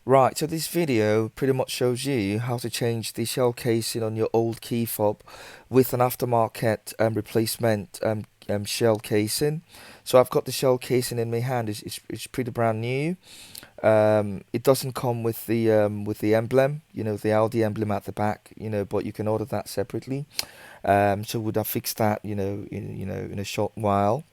Right, so this video pretty much shows you how to change the shell casing on your old key fob with an aftermarket replacement shell casing. So I've got the shell casing in my hand. It's pretty brand new. It doesn't come with the emblem, the Audi emblem at the back, but you can order that separately. So would I fix that, in a short while?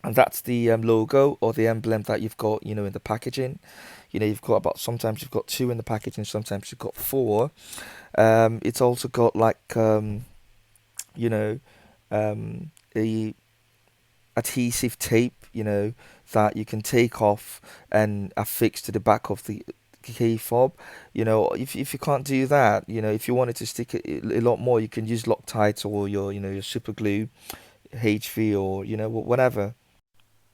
And that's the logo or the emblem that you've got, in the packaging. You've got sometimes you've got two in the packaging, sometimes you've got four. It's also got like, you know, a adhesive tape, that you can take off and affix to the back of the key fob. If you can't do that, if you wanted to stick it a lot more, you can use Loctite or your super glue, HV, or whatever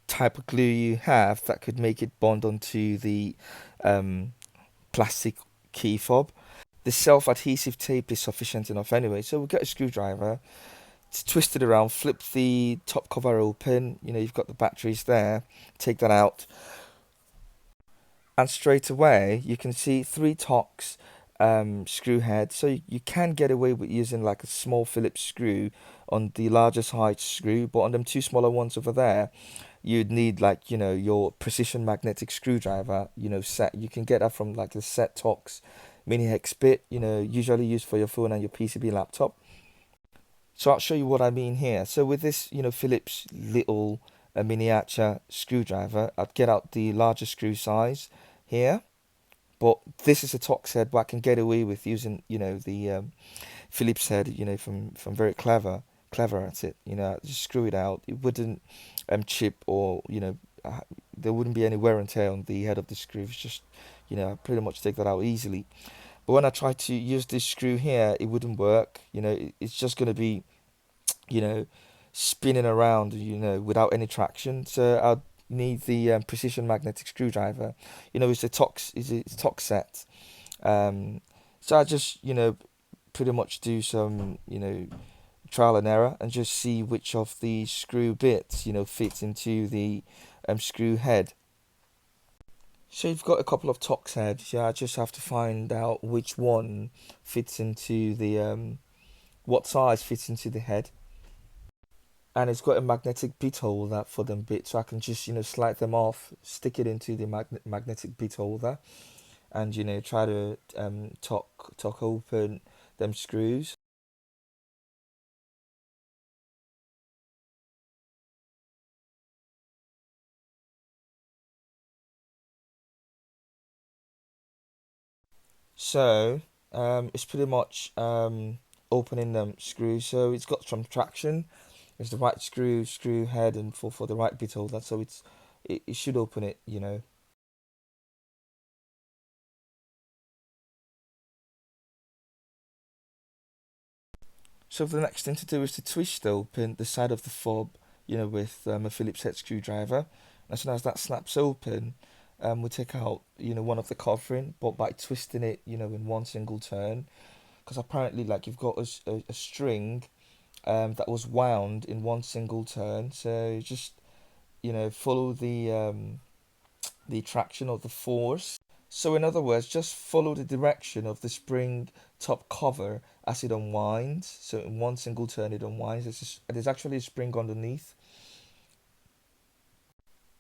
type of glue you have that could make it bond onto the um, plastic key fob. The self-adhesive tape is sufficient enough anyway, so we'll get a screwdriver, twist it around, flip the top cover open, you've got the batteries there, take that out, and straight away you can see three Torx screw heads. So you can get away with using like a small Phillips screw on the largest height screw, but on them two smaller ones over there, you'd need like your precision magnetic screwdriver, set. You can get that from like the set Torx mini hex bit, usually used for your phone and your PCB laptop. So I'll show you what I mean here. So with this, Phillips little miniature screwdriver, I'd get out the larger screw size here. But this is a Torx head, but I can get away with using, the Phillips head, from very clever at it. Just screw it out. It wouldn't chip or, there wouldn't be any wear and tear on the head of the screw. It's just, I pretty much take that out easily. But when I try to use this screw here, it wouldn't work. It's just going to be, you know, spinning around, without any traction. So I'd need the precision magnetic screwdriver. It's a Torx set. So I just, pretty much do some, trial and error and just see which of the screw bits, fits into the screw head. So you've got a couple of Torx heads. Yeah, I just have to find out which one fits into the what size fits into the head. And it's got a magnetic bit holder for them bits, so I can just slide them off, stick it into the magnetic bit holder, and try to torque open them screws. So it's pretty much opening them screws. So it's got some traction. It's the right screw head, and for the right bit holder. So it should open it. So the next thing to do is to twist open the side of the fob, with a Phillips head screwdriver. As soon as that snaps open, we take out, one of the covering, but by twisting it, in one single turn. Because apparently, like, you've got a string that was wound in one single turn. So just, follow the traction of the force. So in other words, just follow the direction of the spring top cover as it unwinds. So in one single turn it unwinds. There's actually a spring underneath.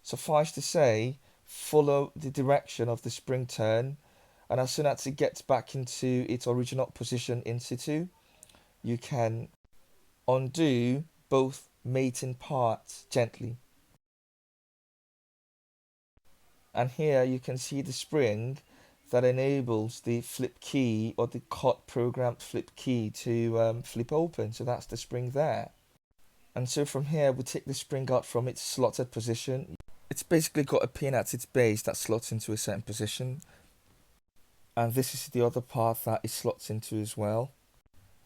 Suffice to say, follow the direction of the spring turn, and as soon as it gets back into its original position in situ, you can undo both mating parts gently. And here you can see the spring that enables the flip key or the cut programmed flip key to flip open. So that's the spring there. And so from here we take the spring out from its slotted position. It's basically got a pin at its base that slots into a certain position. And this is the other part that it slots into as well.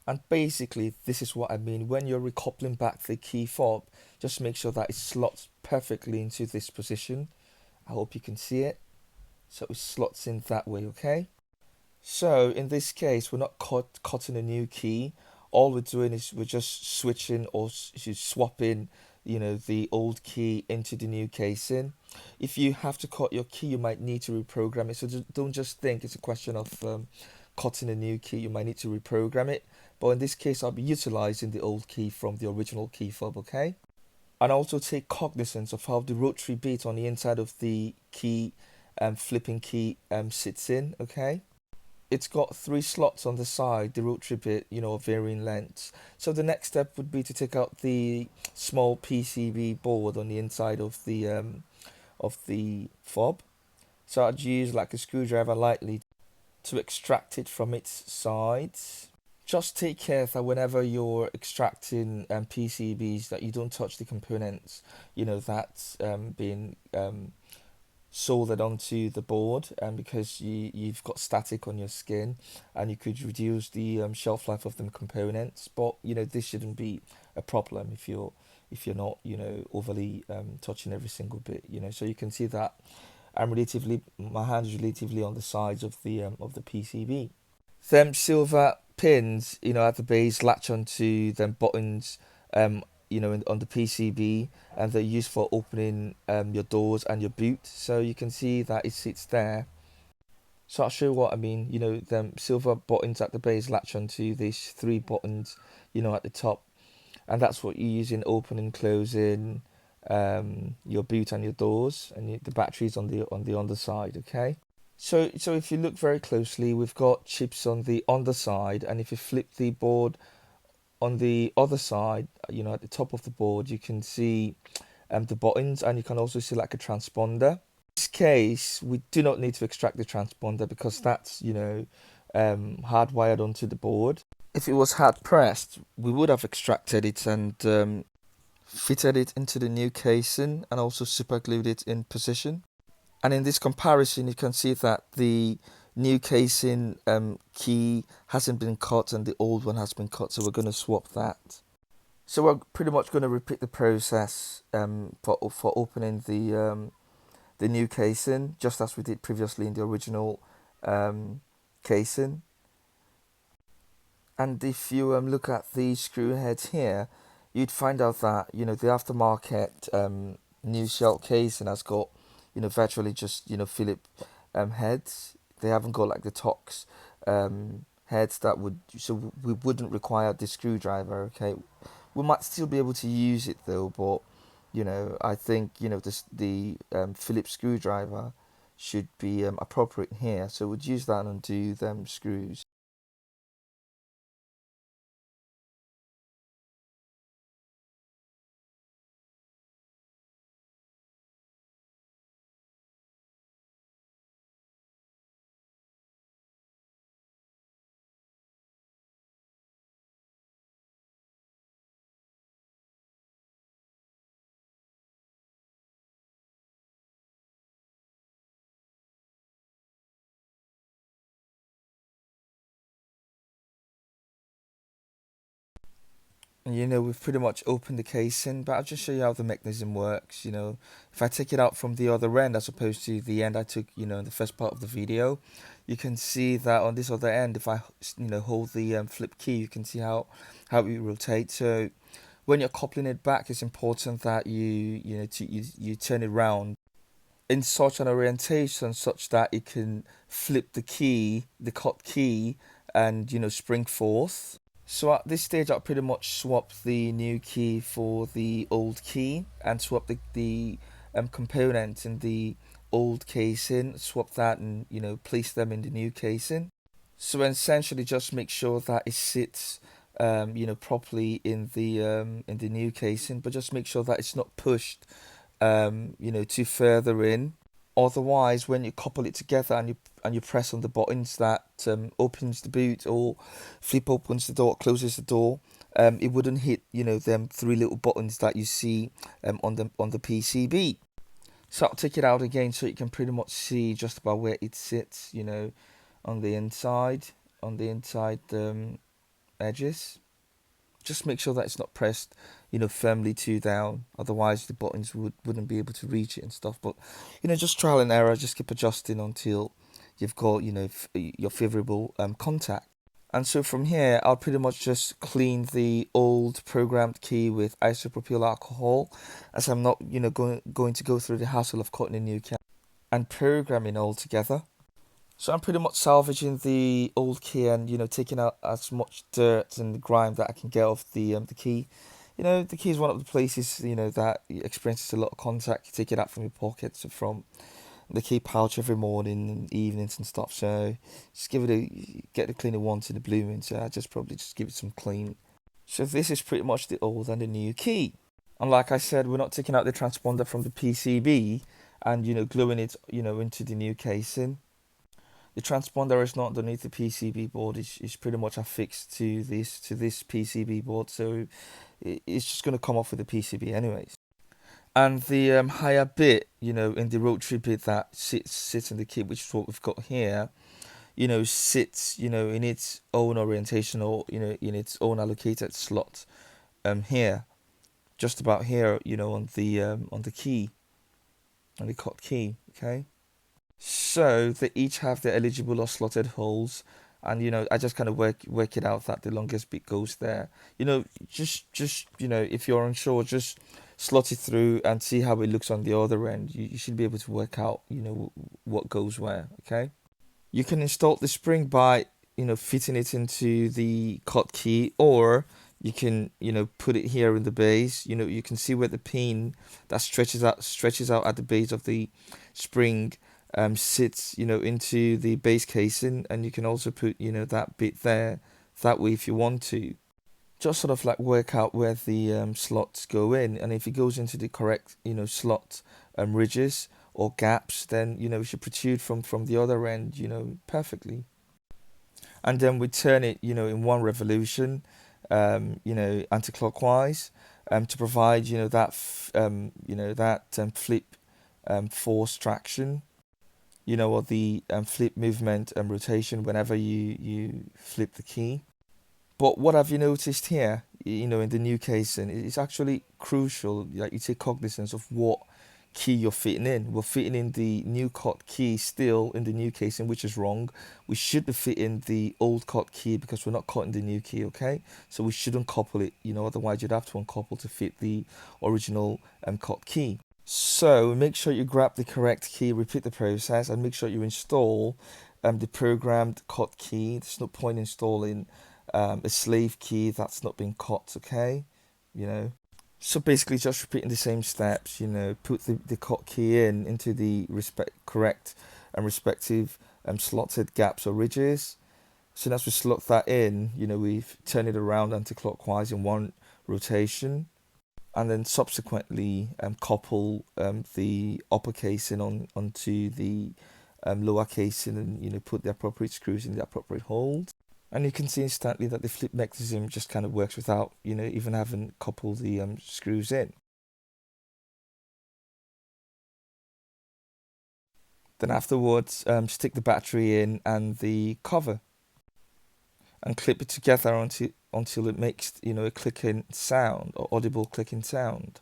And basically this is what I mean. When you're recoupling back the key fob, just make sure that it slots perfectly into this position. I hope you can see it. So it slots in that way, okay? So in this case, we're not cutting a new key. All we're doing is we're just switching or swapping, the old key into the new casing. If you have to cut your key, you might need to reprogram it. So don't just think it's a question of cutting a new key. You might need to reprogram it. But in this case, I'll be utilizing the old key from the original key fob, okay? And also take cognizance of how the rotary bit on the inside of the key flipping key sits in, okay? It's got three slots on the side, the rotary bit, of varying lengths. So the next step would be to take out the small PCB board on the inside of the fob. So I'd use like a screwdriver lightly to extract it from its sides. Just take care that whenever you're extracting PCBs that you don't touch the components, that's being soldered onto the board, and because you've got static on your skin, and you could reduce the shelf life of the components. But this shouldn't be a problem if you're not overly touching every single bit. So you can see that my hand is relatively on the sides of the PCB. Them silver pins, at the base latch onto them buttons, on the PCB, and they're used for opening your doors and your boot. So you can see that it sits there. So I'll show you what I mean. Them silver buttons at the base latch onto these three buttons, at the top, and that's what you use in opening, closing your boot and your doors, and the batteries on the underside. Okay. So if you look very closely, we've got chips on the underside, and if you flip the board on the other side, at the top of the board, you can see the buttons, and you can also see like a transponder. In this case, we do not need to extract the transponder because that's hardwired onto the board. If it was hard pressed, we would have extracted it and fitted it into the new casing and also super glued it in position. And in this comparison, you can see that the new casing key hasn't been cut and the old one has been cut, so we're going to swap that. So we're pretty much going to repeat the process for opening the new casing, just as we did previously in the original casing. And if you look at the screw heads here, you'd find out that the aftermarket new shell casing has got virtually just Philip heads. They haven't got like the Tox heads that would, so we wouldn't require the screwdriver. Okay, we might still be able to use it though, but I think the Phillips screwdriver should be appropriate here. So we'd use that and undo them screws. We've pretty much opened the casing, but I'll just show you how the mechanism works. If I take it out from the other end as opposed to the end I took, in the first part of the video, you can see that on this other end, if I, hold the flip key, you can see how it rotates. So when you're coupling it back, it's important that you turn it round in such an orientation such that it can flip the cut key, and spring forth. So at this stage, I'll pretty much swap the new key for the old key and swap the components in the old casing, swap that and place them in the new casing. So essentially, just make sure that it sits properly in the new casing, but just make sure that it's not pushed too further in. Otherwise, when you couple it together and you press on the buttons that opens the boot or flip opens the door, closes the door, it wouldn't hit them three little buttons that you see on the PCB. So I'll take it out again so you can pretty much see just about where it sits, on the inside, edges. Just make sure that it's not pressed, firmly too down. Otherwise, the buttons wouldn't be able to reach it and stuff. But, just trial and error. Just keep adjusting until you've got, your favourable contact. And so from here, I'll pretty much just clean the old programmed key with isopropyl alcohol, as I'm not, going to go through the hassle of cutting a new key and programming all together. So I'm pretty much salvaging the old key and taking out as much dirt and grime that I can get off the key. The key is one of the places that experiences a lot of contact. You take it out from your pockets or from the key pouch every morning and evenings and stuff. So just get the cleaner once in the blue moon. So I just probably just give it some clean. So this is pretty much the old and the new key. And like I said, we're not taking out the transponder from the PCB and gluing it into the new casing. The transponder is not underneath the PCB board. It's pretty much affixed to this PCB board. So it's just going to come off with the PCB anyways. And the higher bit, in the rotary bit that sits in the kit, which is what we've got here, sits, in its own orientation or, in its own allocated slot, here, just about here, on the key, on the cut key, okay. So they each have their eligible or slotted holes, and I just kind of work it out that the longest bit goes there. Just if you're unsure, just slot it through and see how it looks on the other end. You should be able to work out what goes where. Okay. You can install the spring by fitting it into the cut key, or you can put it here in the base. You can see where the pin that stretches out at the base of the spring sits into the base casing, and you can also put that bit there that way if you want to. Just sort of like work out where the slots go in, and if it goes into the correct slot ridges or gaps, then it should protrude from the other end perfectly. And then we turn it in one revolution, anti-clockwise, to provide that flip force traction, or the flip movement and rotation whenever you flip the key. But what have you noticed here, in the new casing, it's actually crucial that you take cognizance of what key you're fitting in. We're fitting in the new cut key still in the new casing, which is wrong. We should be fitting the old cut key because we're not cutting the new key, okay? So we shouldn't couple it, otherwise you'd have to uncouple to fit the original cut key. So make sure you grab the correct key, repeat the process, and make sure you install the programmed cut key. There's no point installing a slave key that's not been cut, okay? So basically just repeating the same steps, put the cut key into the correct and respective slotted gaps or ridges. So as we slot that in, we've turned it around anti-clockwise in one rotation, and then subsequently couple the upper casing onto the lower casing, and put the appropriate screws in the appropriate holes. And you can see instantly that the flip mechanism just kind of works without even having coupled the screws in. Then afterwards, stick the battery in and the cover, and clip it together until it makes a clicking sound or audible clicking sound.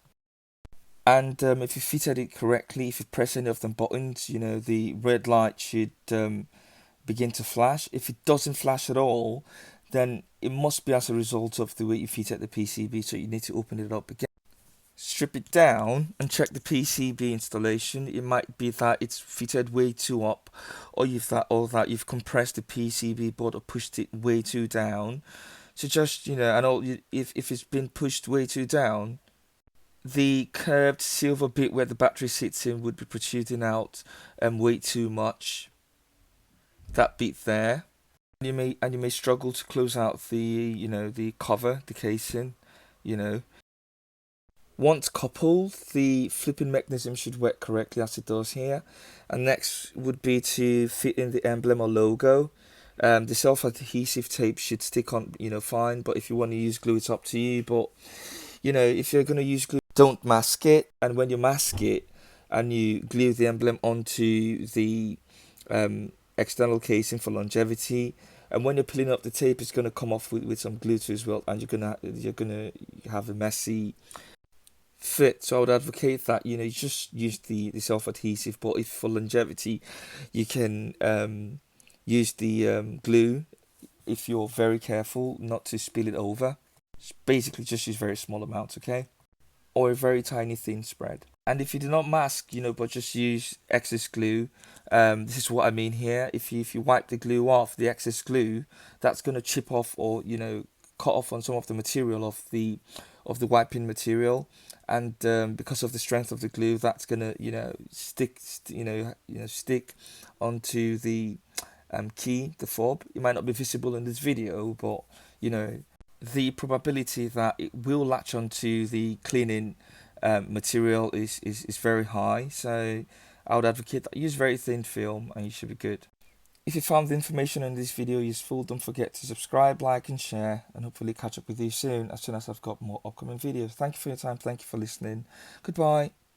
And if you fitted it correctly, if you press any of the buttons, the red light should begin to flash. If it doesn't flash at all, then it must be as a result of the way you fitted the PCB, so you need to open it up again. Strip it down and check the PCB installation. It might be that it's fitted way too up, or you've compressed the PCB board or pushed it way too down. So just if it's been pushed way too down, the curved silver bit where the battery sits in would be protruding out way too much. That bit there. You may struggle to close out the cover, the casing. Once coupled, the flipping mechanism should work correctly as it does here. And next would be to fit in the emblem or logo. The self-adhesive tape should stick on fine, but if you want to use glue, it's up to you. But if you're going to use glue, don't mask it. And when you mask it and you glue the emblem onto the external casing for longevity, and when you're peeling up the tape, it's going to come off with some glue too as well, and you're gonna have a messy fit. So I would advocate that you just use the self-adhesive, but if for longevity you can use the glue, if you're very careful not to spill it over. Basically just use very small amounts, okay? Or a very tiny thin spread. And if you do not mask, but just use excess glue, this is what I mean here. If you wipe the glue off, the excess glue, that's going to chip off or cut off on some of the material of the wiping material, and because of the strength of the glue, that's going to stick onto the key, the fob. It might not be visible in this video, but the probability that it will latch onto the cleaning material is very high. So I would advocate that use very thin film and you should be good. If you found the information in this video useful, don't forget to subscribe, like and share, and hopefully catch up with you soon as I've got more upcoming videos. Thank you for your time. Thank you for listening. Goodbye.